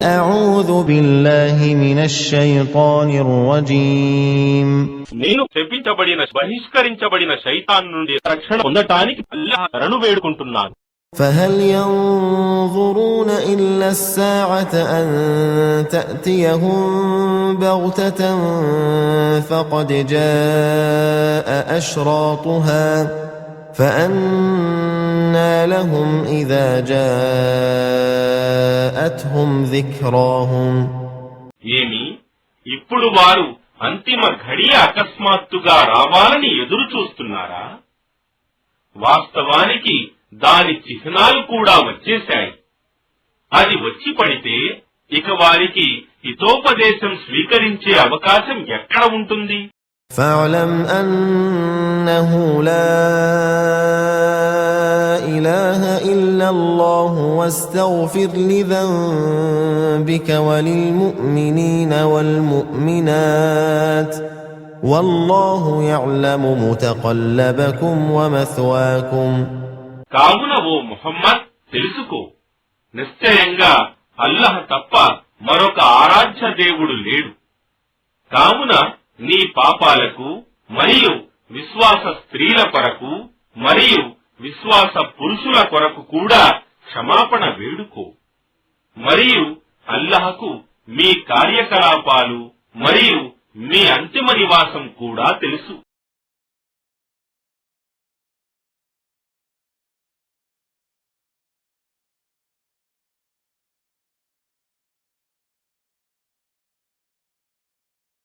أعوذ بالله من الشيطان الرجيم నేను శపించబడిన బహిష్కరించబడిన శైతాన్ నుండి రక్షణ పొందటానికి అల్లాహ్ శరణు వేడుకుంటున్నాను. فهل ينظرون إلا الساعة أن تأتيهم بغتة فقد جاء أشراطها فأنى لهم إذا جاءتهم ذكراهم ఏమి ఇప్పుడు వారు అంతిమ ఘడియ అకస్మాత్తుగా రావాలని ఎదురు చూస్తున్నారా? వాస్తవానికి దాని చిహ్నాలు కూడా వచ్చేశాయి. అది వచ్చి పడితే ఇక వారికి హితోపదేశం స్వీకరించే అవకాశం ఎక్కడ ఉంటుంది? فاعلم أنه لا إله إلا الله واستغفر لذنبك وللمؤمنين والمؤمنات والله يعلم متقلبكم ومثواكم. కావున ఓ ముహమ్మద్ తెలుసుకో, నిశ్చయంగా అల్లాహ్ తప్ప మరొక ఆరాధ్య దేవుడు లేడు. కావున నీ పాపాలకు మరియు విశ్వాస స్త్రీల కొరకు మరియు విశ్వాస పురుషుల కొరకు కూడా క్షమాపణ వేడుకో. మరియు అల్లాహకు మీ కార్యకలాపాలు మరియు మీ అంతిమ నివాసం కూడా తెలుసు.